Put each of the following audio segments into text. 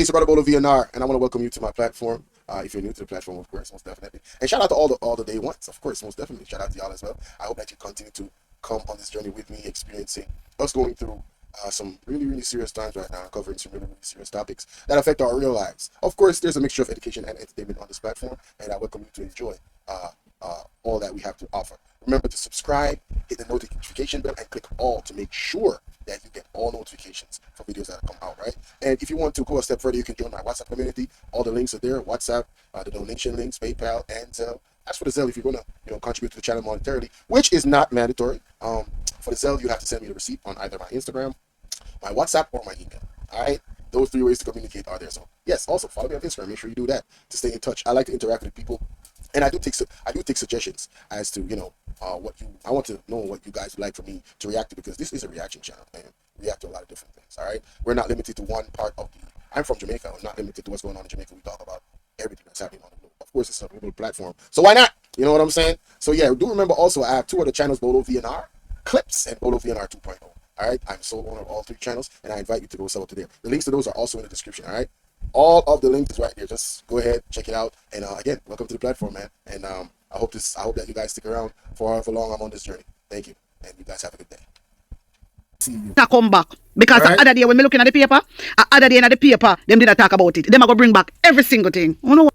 Hey, it's your brother BOLO V&R, and I want to welcome you to my platform. If you're new to the platform, of course, most definitely. And shout out to all the day ones, of course, most definitely. Shout out to y'all as well. I hope that you continue to come on this journey with me, experiencing us going through some really serious times right now, covering some really serious topics that affect our real lives. Of course, there's a mixture of education and entertainment on this platform, and I welcome you to enjoy all that we have to offer. Remember to subscribe, hit the notification bell, and click all to make sure that you get all notifications for videos that come out, right? And if you want to go a step further, you can join my WhatsApp community. All the links are there: WhatsApp, the donation links, PayPal, and Zelle. As for the Zelle, if you're gonna contribute to the channel monetarily, which is not mandatory, for the Zelle you have to send me the receipt on either my Instagram, my WhatsApp, or my email. All right, those 3 ways to communicate are there. So yes, also follow me on Instagram. Make sure you do that to stay in touch. I like to interact with people, and I do take suggestions as to I want to know what you guys would like for me to react to, because this is a reaction channel and react to a lot of different things. All right, we're not limited to one part of the. I'm from Jamaica. We're not limited to what's going on in Jamaica. We talk about everything that's happening on the globe. Of course, it's a global platform, so why not? You know what I'm saying? So yeah, do remember also I have 2 other channels: BOLO V&R Clips and BOLO V&R 2.0. All right, I'm sole owner of all 3 channels, and I invite you to go sub to there. The links to those are also in the description. All right, all of the links is right there. Just go ahead, check it out, and again, welcome to the platform, man. And I hope that you guys stick around for however long I'm on this journey. Thank you, and you guys have a good day. To come back because the other day when me looking at the paper, other day in the paper, them didn't talk about it. Them are gonna bring back every single thing. You know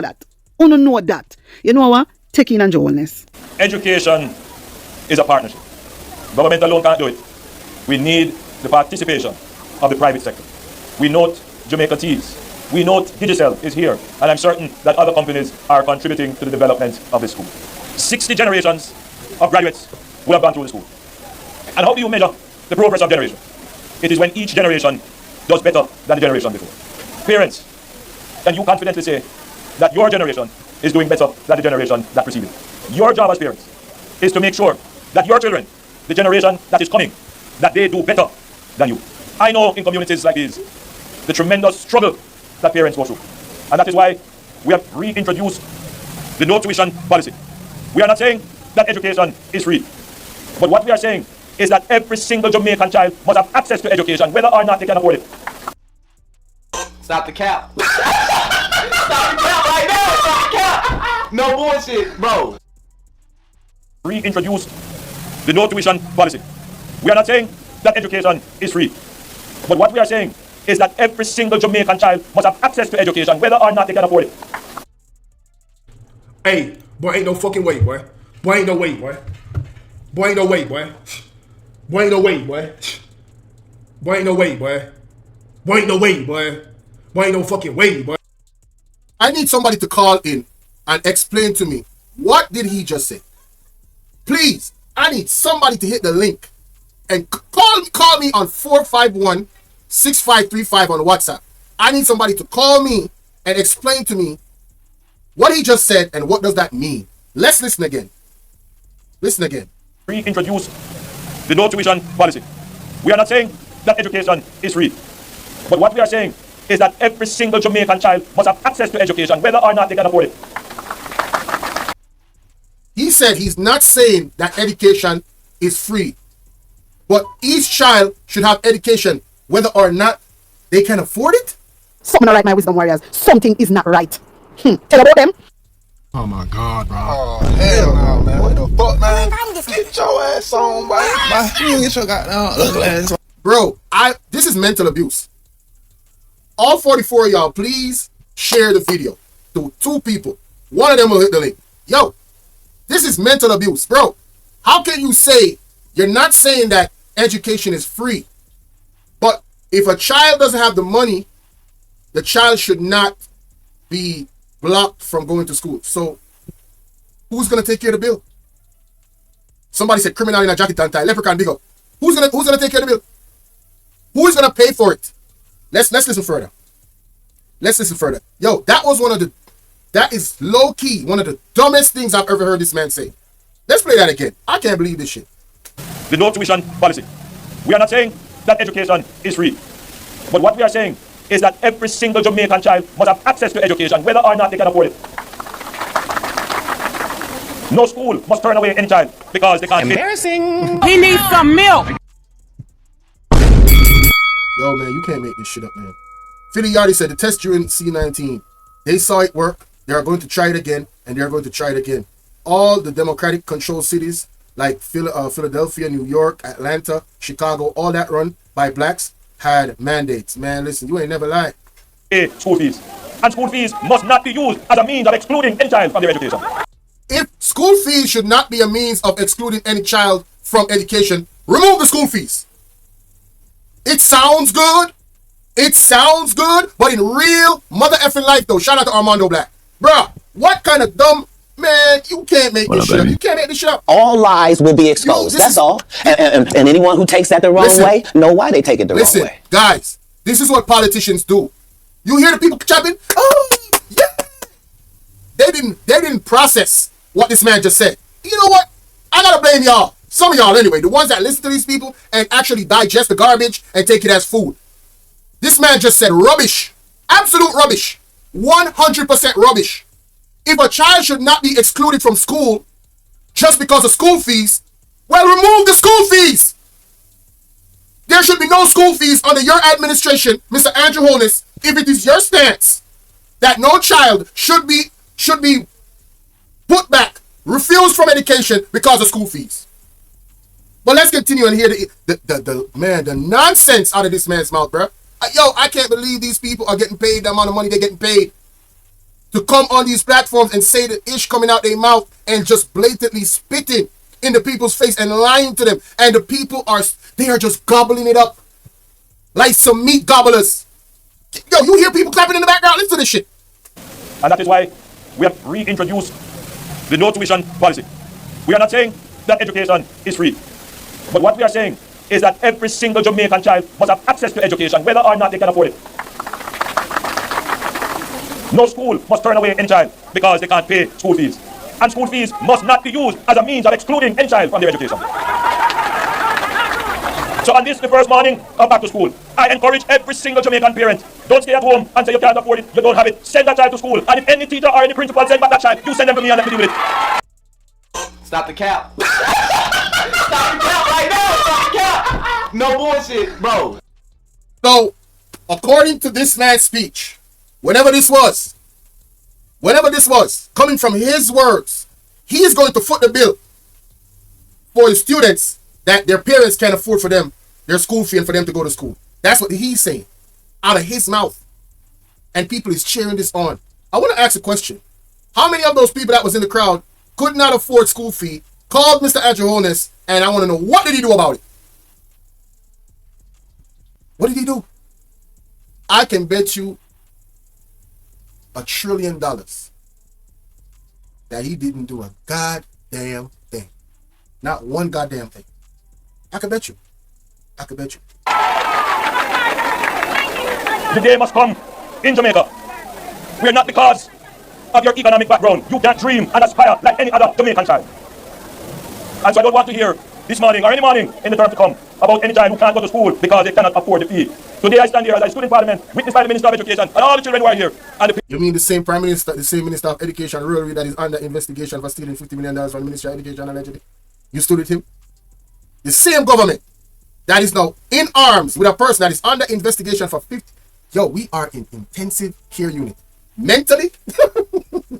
that. You know that. You know what? Taking and wholeness. Education is a partnership. Government alone can't do it. We need the participation of the private sector. We note Jamaica Teas. We note Digicel is here, and I'm certain that other companies are contributing to the development of the school. 60 generations of graduates will have gone through the school. And how do you measure the progress of generation? It is when each generation does better than the generation before. Parents, can you confidently say that your generation is doing better than the generation that preceded? Your job as parents is to make sure that your children, the generation that is coming, that they do better than you. I know in communities like these, the tremendous struggle that parents go through. And that is why we have reintroduced the no tuition policy. We are not saying that education is free, but what we are saying is that every single Jamaican child must have access to education, whether or not they can afford it. Stop the cap. Stop the cap right now. Stop the cap. No bullshit, bro. Reintroduce the no tuition policy. We are not saying that education is free, but what we are saying is that every single Jamaican child must have access to education, whether or not they can afford it. Hey, boy, ain't no fucking way, boy. Boy, ain't no way, boy. Boy, ain't no way, boy. Boy, ain't no way, boy. Boy, ain't no way, boy. Boy, ain't no way, boy. Boy, ain't no fucking way, boy. I need somebody to call in and explain to me, what did he just say? Please, I need somebody to hit the link and call me on 451-6535 on WhatsApp. I need somebody to call me and explain to me what he just said and what does that mean. Let's listen again. Listen again. Reintroduce the no tuition policy. We are not saying that education is free, but what we are saying is that every single Jamaican child must have access to education, whether or not they can afford it. He said he's not saying that education is free, but each child should have education, whether or not they can afford it. Something not right, my wisdom warriors. Something is not right. Tell about them. Oh my God, bro. Oh, hell no, man. What the fuck, man? Get your ass on, boy. You get your goddamn ugly ass on. Bro, this is mental abuse. All 44 of y'all, please share the video to 2 people. One of them will hit the link. Yo, this is mental abuse, bro. How can you say you're not saying that education is free, but if a child doesn't have the money, the child should not be blocked from going to school? So who's gonna take care of the bill? Somebody said criminal in a jacket and tie, leprechaun big up. Who's gonna take care of the bill? Who is gonna pay for it? Let's listen further. Let's listen further. Yo, that is low key one of the dumbest things I've ever heard this man say. Let's play that again. I can't believe this shit. The no tuition policy. We are not saying that education is free, but what we are saying is that every single Jamaican child must have access to education, whether or not they can afford it. No school must turn away any child because they can't. Embarrassing. He needs some milk. Yo, man, you can't make this shit up, man. Philly Yardy said the test during C19, they saw it work. They are going to try it again, and they are going to try it again. All the Democratic controlled cities like Philadelphia, New York, Atlanta, Chicago, all that run by blacks had mandates. Man, listen, you ain't never lied. School fees. And school fees must not be used as a means of excluding any child from their education. If school fees should not be a means of excluding any child from education, remove the school fees. It sounds good. It sounds good, but in real mother effing life though, shout out to Armando Black. Bruh, what kind of dumb, man, you can't make this shit up. You can't make this shit up. All lies will be exposed. That's all. And anyone who takes that the wrong way, know why they take it the wrong way. Guys, this is what politicians do. You hear the people chapping? Oh, yeah. They didn't process what this man just said. You know what? I gotta blame y'all. Some of y'all anyway, the ones that listen to these people and actually digest the garbage and take it as food. This man just said rubbish. Absolute rubbish. 100% rubbish. If a child should not be excluded from school just because of school fees, well, remove the school fees. There should be no school fees under your administration, Mr. Andrew Holness, if it is your stance that no child should be put back, refused from education because of school fees. But let's continue and hear the nonsense out of this man's mouth, bruh. Yo, I can't believe these people are getting paid the amount of money they're getting paid to come on these platforms and say the ish coming out their mouth and just blatantly spitting in the people's face and lying to them. And the people are just gobbling it up like some meat gobblers. Yo, you hear people clapping in the background? Listen to this shit. And that is why we have reintroduced the no tuition policy. We are not saying that education is free. But what we are saying is that every single Jamaican child must have access to education, whether or not they can afford it. No school must turn away any child because they can't pay school fees. And school fees must not be used as a means of excluding any child from their education. So on this, the first morning of back to school, I encourage every single Jamaican parent, don't stay at home and say you can't afford it, you don't have it. Send that child to school. And if any teacher or any principal send back that child, you send them to me and let me deal with it. Stop the cap. Stop the cap right now. Stop the cap. No bullshit, bro. So, according to this man's speech, whenever this was, coming from his words, he is going to foot the bill for the students that their parents can't afford for them, their school fee and for them to go to school. That's what he's saying, out of his mouth. And people is cheering this on. I want to ask a question. How many of those people that was in the crowd could not afford school fee, called Mr. Andrew Holness, and I want to know, what did he do about it? What did he do? I can bet you $1 trillion that he didn't do a goddamn thing. Not one goddamn thing. I can bet you. I can bet you. The day must come in Jamaica where not because of your economic background you can't dream and aspire like any other Jamaican child. And so I don't want to hear this morning or any morning in the term to come about any child who can't go to school because they cannot afford the fee. Today I stand here as I stood in Parliament, witnessed by the Minister of Education and all the children who are here. And you mean the same Prime Minister, the same Minister of Education, Rural, that is under investigation for stealing $50 million from the Ministry of Education allegedly? You stood with him? The same government that is now in arms with a person that is under investigation for 50. Yo, we are in intensive care unit. Mentally?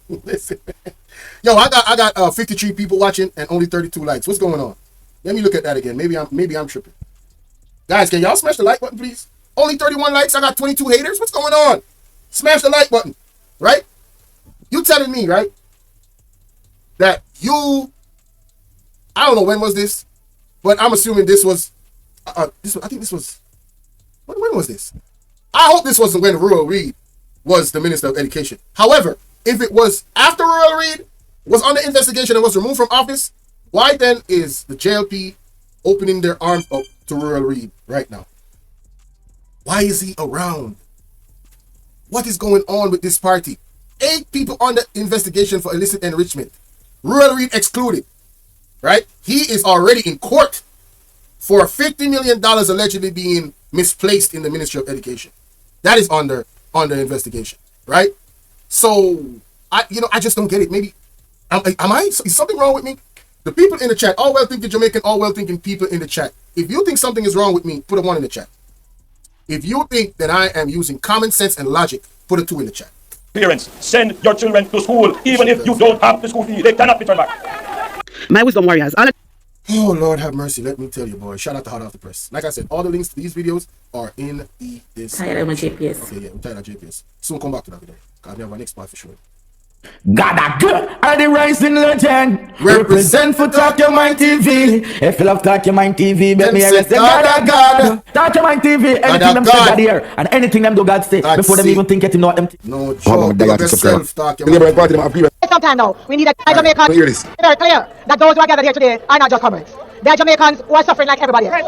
Listen. Yo, I got 53 people watching and only 32 likes. What's going on? Let me look at that again. Maybe I'm tripping. Guys, can y'all smash the like button, please? Only 31 likes. I got 22 haters. What's going on? Smash the like button, right? You telling me, right, that you, I don't know when was this, but I'm assuming this was, I think this was, when was this? I hope this wasn't when Rural Reid was the Minister of Education. However, if it was after Rural Reid was under investigation and was removed from office, why then is the JLP opening their arms up to Rural Reid right now? Why is he around? What is going on with this party? 8 people under investigation for illicit enrichment. Rural Reid excluded, right? He is already in court for $50 million allegedly being misplaced in the Ministry of Education. That is under investigation, right? So, I just don't get it. Maybe, is something wrong with me? The people in the chat, all well-thinking Jamaican, all well-thinking people in the chat. If you think something is wrong with me, put a 1 in the chat. If you think that I am using common sense and logic, put a 2 in the chat. Parents, send your children to school, even if you don't have the school fee. They cannot be turned back. My wisdom warriors. Oh, Lord have mercy. Let me tell you, boy. Shout out to Hot Off the Press. Like I said, all the links to these videos are in the description. Tired of my GPS. Okay, yeah, I'm tired of GPS. Soon come back to that video. Because we have our next part for sure. God a good are the rising legend. Represent for Talk Your Mind TV. If you love Talk Your Mind TV, bet me arrest them. God a God. Talk Your Mind TV. Anything them say God here, and anything them do God say before them even think it, know them. No joke. Big up yourself. Talk Your Mind. Sometime now, we need a Jamaican. Hear this. Very clear that those who are gathered here today are not just comrades. They are Jamaicans who are suffering like everybody else.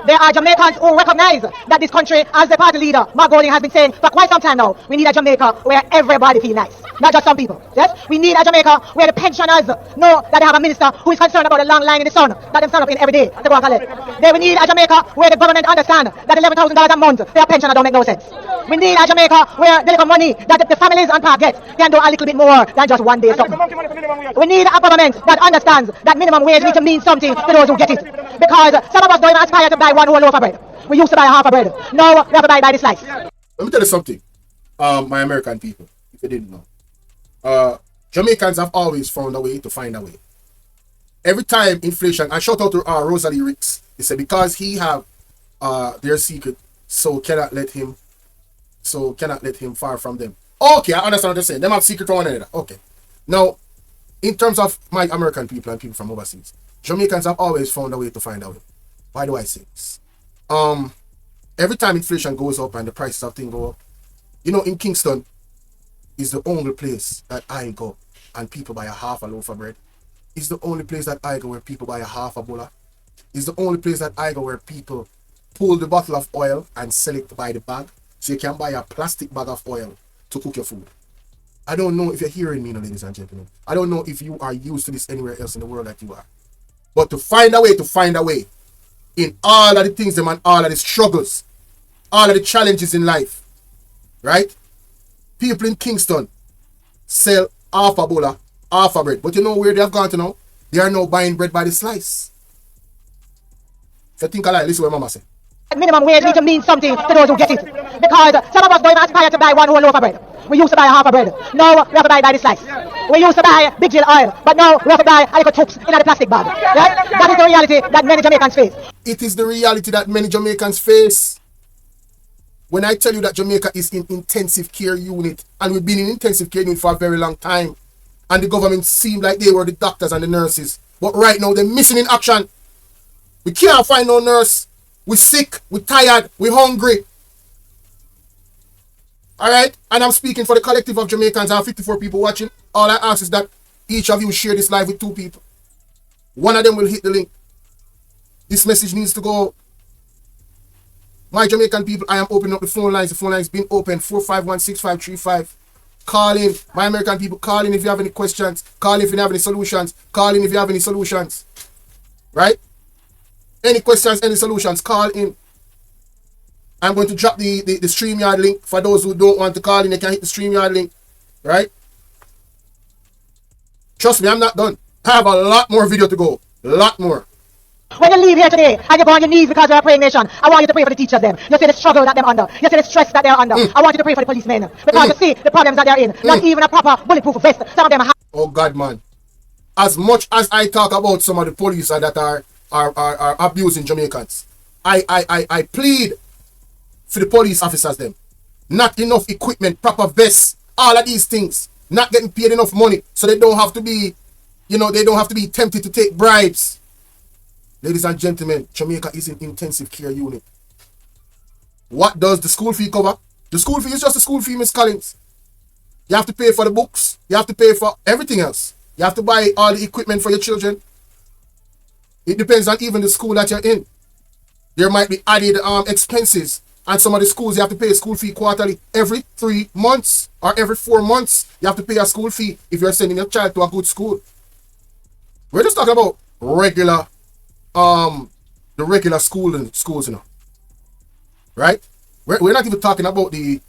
They are Jamaicans who recognize that this country, as the party leader, Mark Golding, has been saying for quite some time now, we need a Jamaica where everybody feels nice, not just some people. Yes, we need a Jamaica where the pensioners know that they have a minister who is concerned about the long line in the sun that they stand up in every day to go and collect. They will need a Jamaica where the government understand that $11,000 a month their pensioner don't make no sense. We need a Jamaica where the little money that the families on park get can do a little bit more than just one day something. We need a government that understands that minimum wage needs to mean something to those who get it. Because some of us don't even aspire to buy one whole loaf of bread. We used to buy half a bread. Now we have to buy by the slice. Let me tell you something, my American people, if you didn't know. Jamaicans have always found a way to find a way. Every time inflation, and shout out to Rosalie Ricks, he said because he have their secret, so cannot let him far from them. Okay, I understand what they're saying. Them have secret from one another. Okay. Now, in terms of my American people and people from overseas, Jamaicans have always found a way to find a way. Why do I say this? Every time inflation goes up and the prices of things go up, you know, in Kingston is the only place that I go and people buy a half a loaf of bread. It's the only place that I go where people buy a half a bola. It's the only place that I go where people pull the bottle of oil and sell it by the bag. So you can buy a plastic bag of oil to cook your food. I don't know if you're hearing me, ladies and gentlemen. I don't know if you are used to this anywhere else in the world that you are. But to find a way in all of the things them and all of the struggles, all of the challenges in life, right? People in Kingston sell half a bola, half a bread. But you know where they have gone to now? They are now buying bread by the slice. If you think I lie, listen what Mama said. Minimum wage needs to mean something to those who get it. Because some of us don't even aspire to buy one whole loaf of bread. We used to buy half a bread. Now we have to buy by the slice. We used to buy big jill oil, but now we have to buy a little tubes in a plastic bag. Right? That is the reality that many Jamaicans face. It is the reality that many Jamaicans face. When I tell you that Jamaica is in intensive care unit, and we've been in intensive care unit for a very long time, and the government seemed like they were the doctors and the nurses, but right now they're missing in action. We can't find no nurse. We're sick, we're tired, we're hungry. Alright? And I'm speaking for the collective of Jamaicans. I have 54 people watching. All I ask is that each of you share this live with 2 people. One of them will hit the link. This message needs to go. My Jamaican people, I am opening up the phone lines. The phone lines been open. 4516535. Call in. My American people, call in if you have any questions. Call in if you have any solutions. Call in if you have any solutions. Right? Any questions, any solutions, call in. I'm going to drop the StreamYard link. For those who don't want to call in, they can hit the StreamYard link. Right? Trust me, I'm not done. I have a lot more video to go. A lot more. When you leave here today and you go on your knees because you're a praying nation, I want you to pray for the teachers them. You see the struggle that they're under. You see the stress that they're under. I want you to pray for the policemen. Because you see the problems that they're in. Not even a proper bulletproof vest. Some of them have. Oh God, man. As much as I talk about some of the police that are abusing Jamaicans, I plead for the police officers them. Not enough equipment, proper vests, all of these things. Not getting paid enough money so they don't have to be, they don't have to be tempted to take bribes. Ladies and gentlemen, Jamaica is an intensive care unit. What does the school fee cover? The school fee is just a school fee, Miss Collins. You have to pay for the books. You have to pay for everything else. You have to buy all the equipment for your children. It depends on even the school that you're in. There might be added expenses. And some of the schools, you have to pay a school fee quarterly. Every 3 months or every 4 months, you have to pay a school fee if you're sending your child to a good school. We're just talking about regular, the regular schools, right? We're not even talking about the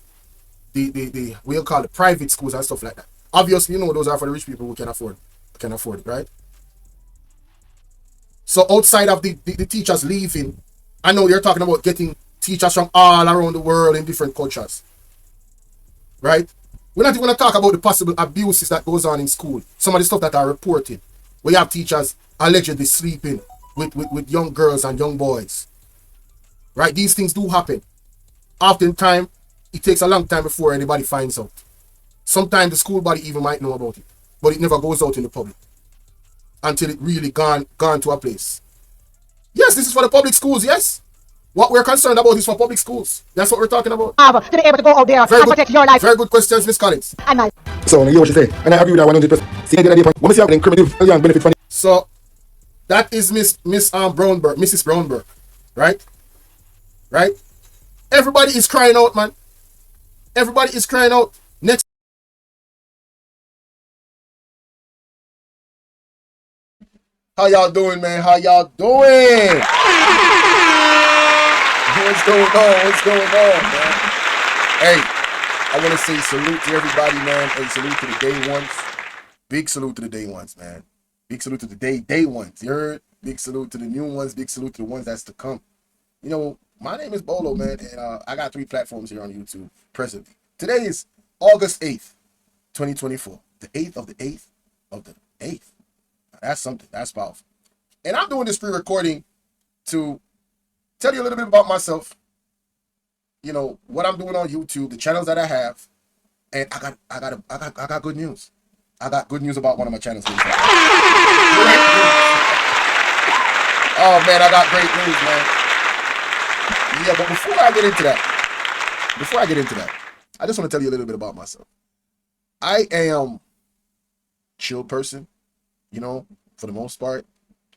we'll call it private schools and stuff like that. Obviously, those are for the rich people who can afford it, right? So outside of the teachers leaving, I know you're talking about getting teachers from all around the world in different cultures. Right? We're not even going to talk about the possible abuses that goes on in school. Some of the stuff that are reported. We have teachers allegedly sleeping with young girls and young boys. Right? These things do happen. Oftentimes, it takes a long time before anybody finds out. Sometimes the school body even might know about it, but it never goes out in the public until it really gone to a place. Yes, this is for the public schools, yes. What we're concerned about is for public schools. That's what we're talking about. To be able to go out there and protect your life. Very good questions, Miss Collins. And my So, you hear what she say? And I agree with that 100%. See, the idea, when we see an incremental young benefit from So, that is Miss Brownberg, Mrs. Brownberg, right? Right? Everybody is crying out, man. Everybody is crying out. Next. How y'all doing, man? How y'all doing? What's going on? What's going on, man? Hey, I want to say salute to everybody, man. Hey, salute to the day ones. Big salute to the day ones, man. Big salute to the day ones. You heard? Big salute to the new ones. Big salute to the ones that's to come. You know, my name is Bolo, man, and I got 3 platforms here on YouTube presently. Today is August 8th, 2024. The 8th of the 8th of the 8th. That's something. That's powerful. And I'm doing this pre-recording to tell you a little bit about myself. You know, what I'm doing on YouTube, the channels that I have, and I got good news. I got good news about one of my channels. Oh man, I got great news, man. Yeah, but before I get into that, I just want to tell you a little bit about myself. I am a chill person, you know, for the most part.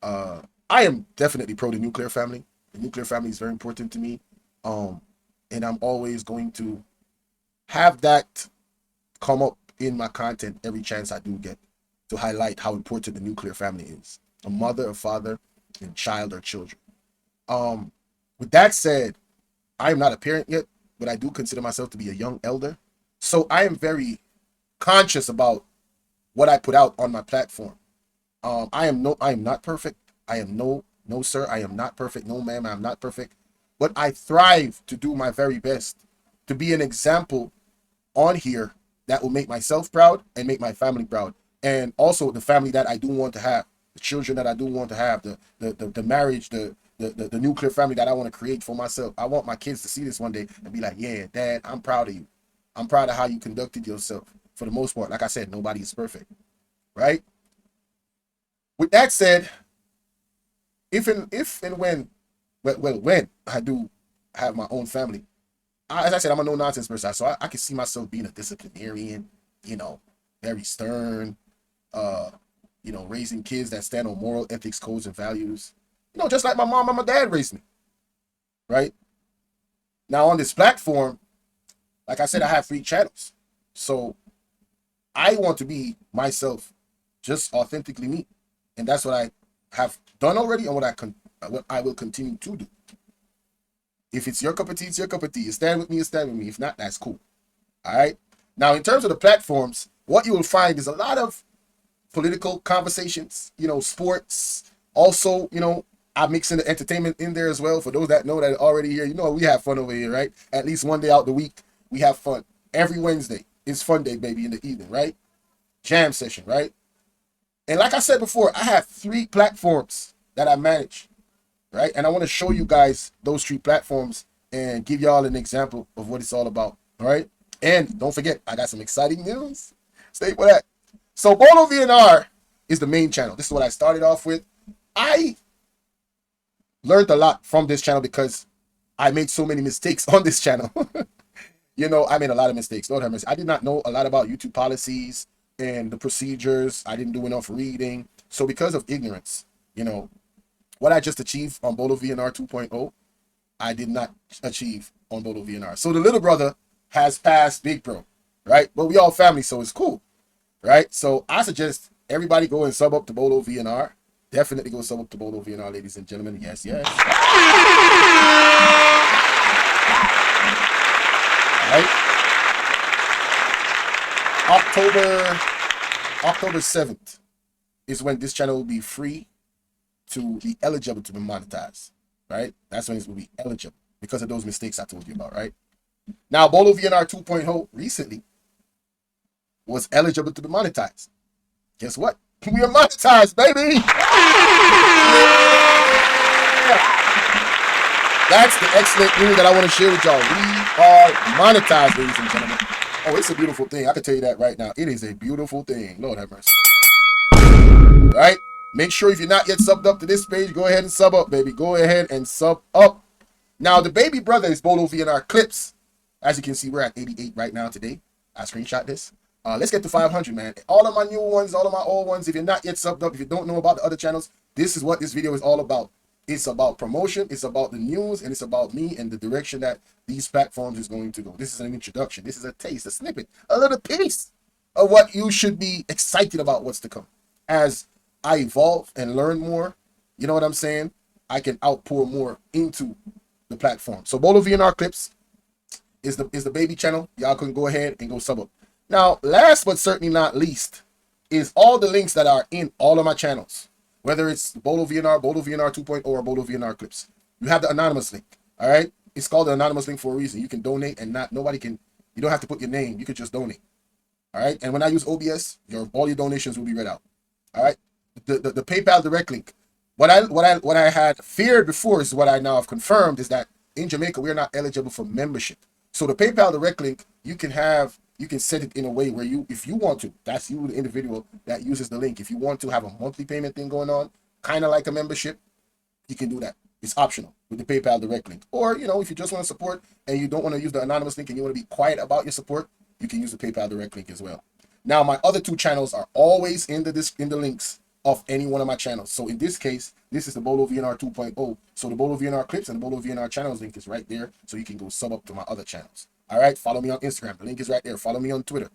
I am definitely pro the nuclear family. The nuclear family is very important to me. And I'm always going to have that come up in my content every chance I do get to highlight how important the nuclear family is. A mother, a father, and child or children. With that said, I am not a parent yet, but I do consider myself to be a young elder. So I am very conscious about what I put out on my platform. I am not perfect. No sir, I am not perfect. No ma'am, I'm not perfect. But I thrive to do my very best to be an example on here that will make myself proud and make my family proud. And also the family that I do want to have, the children that I do want to have, the marriage, the nuclear family that I want to create for myself. I want my kids to see this one day and be like, yeah, Dad, I'm proud of you. I'm proud of how you conducted yourself. For the most part, like I said, nobody is perfect, right? With that said, if and when I do have my own family, as I said, I'm a no-nonsense person, so I can see myself being a disciplinarian, you know, very stern, you know, raising kids that stand on moral ethics, codes, and values, you know, just like my mom and my dad raised me, right? Now, on this platform, like I said, I have 3 channels, so I want to be myself, just authentically me, and that's what I have done already and what I will continue to do. If it's your cup of tea, it's your cup of tea. You stand with me, you stand with me. If not, that's cool. All right? Now, in terms of the platforms, what you will find is a lot of political conversations, you know, sports. Also, you know, I'm mixing the entertainment in there as well. For those that know that are already here, you know, we have fun over here, right? At least one day out the week, we have fun. Every Wednesday is fun day, baby, in the evening, right? Jam session, right? And like I said before, I have 3 platforms that I manage, right? And I want to show you guys those 3 platforms and give y'all an example of what it's all about, all right? And don't forget, I got some exciting news. Stay for that. So BOLO V&R is the main channel. This is what I started off with. I learned a lot from this channel because I made so many mistakes on this channel. You know, I made a lot of mistakes. Lord have mercy. I did not know a lot about YouTube policies and the procedures. I didn't do enough reading. So because of ignorance, you know, what I just achieved on BOLO V&R 2.0, I did not achieve on BOLO V&R. So the little brother has passed Big Bro, right? But we all family, so it's cool, right? So I suggest everybody go and sub up to BOLO V&R. Definitely go sub up to BOLO V&R, ladies and gentlemen. Yes, yes. All right. October 7th is when this channel will be free to be eligible to be monetized, right? That's when it will be eligible. because of those mistakes I told you about, right? Now, BOLO V&R 2.0 recently was eligible to be monetized. Guess what? We are monetized, baby! That's the excellent news that I want to share with y'all. We are monetized, ladies and gentlemen. Oh, it's a beautiful thing. I can tell you that right now. It is a beautiful thing. Lord have mercy. Right? Make sure if you're not yet subbed up to this page, go ahead and sub up, baby. Go ahead and sub up. Now, the baby brother is BOLO V&R Clips. As you can see, we're at 88 right now today. I screenshot this. Let's get to 500, man. All of my new ones, all of my old ones, if you're not yet subbed up, if you don't know about the other channels, this is what this video is all about. It's about promotion, it's about the news, and it's about me and the direction that these platforms is going to go. This is an introduction. This is a taste, a snippet, a little piece of what you should be excited about what's to come. As I evolve and learn more, you know what I'm saying? I can outpour more into the platform. So BOLO V&R Clips is the baby channel. Y'all can go ahead and go sub up. Now, last but certainly not least, is all the links that are in all of my channels. Whether it's BOLO V&R, BOLO V&R 2.0, or BOLO V&R Clips. You have the anonymous link, all right? It's called the anonymous link for a reason. You can donate and nobody can, you don't have to put your name. You can just donate, all right? And when I use OBS, all your donations will be read out, all right? The PayPal direct link. What I had feared before is what I now have confirmed is that in Jamaica, we're not eligible for membership. So the PayPal direct link, you can set it in a way where if you want to, that's you, the individual that uses the link. If you want to have a monthly payment thing going on, kind of like a membership, you can do that. It's optional with the PayPal direct link. Or, if you just want to support and you don't want to use the anonymous link and you want to be quiet about your support, you can use the PayPal direct link as well. Now, my other two channels are always in the links of any one of my channels. So in this case, this is the BOLO V&R 2.0. So the BOLO V&R Clips and the BOLO V&R channels link is right there. So you can go sub up to my other channels. All right, follow me on Instagram. The link is right there. Follow me on Twitter.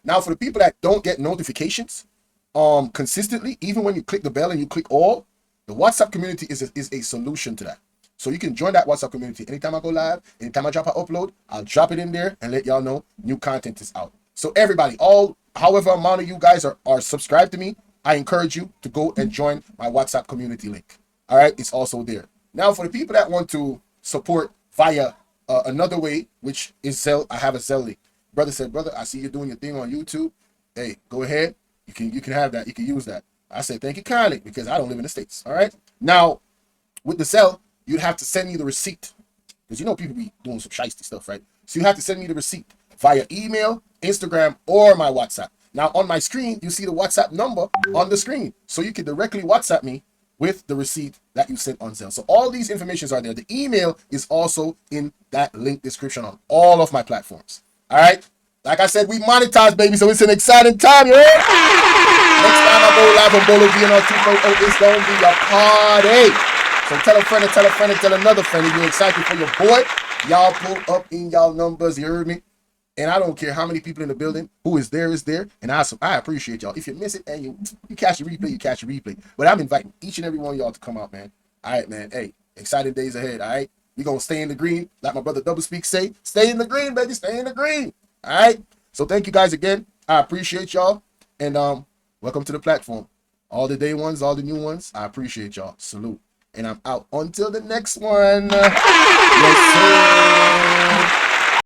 Now, for the people that don't get notifications consistently, even when you click the bell and you click all, the WhatsApp community is a solution to that. So you can join that WhatsApp community. Anytime I go live, anytime I drop an upload, I'll drop it in there and let y'all know new content is out. So everybody, however amount of you guys are subscribed to me, I encourage you to go and join my WhatsApp community link. All right, it's also there. Now, for the people that want to support via another way, which is Zelle, I have a Zelle link. Brother said, brother, I see you doing your thing on YouTube. Hey, go ahead. You can have that. You can use that. I said, thank you kindly, because I don't live in the States. All right. Now, with the Zelle, you'd have to send me the receipt, because people be doing some shiesty stuff, right? So you have to send me the receipt via email, Instagram, or my WhatsApp. Now, on my screen, you see the WhatsApp number on the screen. So you can directly WhatsApp me with the receipt that you sent on Zelle. So all these informations are there. The email is also in that link description on all of my platforms. All right. Like I said, we monetize, baby. So it's an exciting time, you heard? Next time I go live on BOLO V&R 2.0, it's going to be a party. So tell a friend and tell a friend and tell another friend if you're excited for your boy. Y'all pull up in y'all numbers, you heard me? And I don't care how many people in the building, who is there. And I appreciate y'all. If you miss it and you catch a replay, you catch a replay. But I'm inviting each and every one of y'all to come out, man. All right, man. Hey, exciting days ahead, all right? We're going to stay in the green. Like my brother Double Speak say, stay in the green, baby. Stay in the green. All right? So thank you guys again. I appreciate y'all. And welcome to the platform. All the day ones, all the new ones, I appreciate y'all. Salute. And I'm out until the next one. Yes, sir.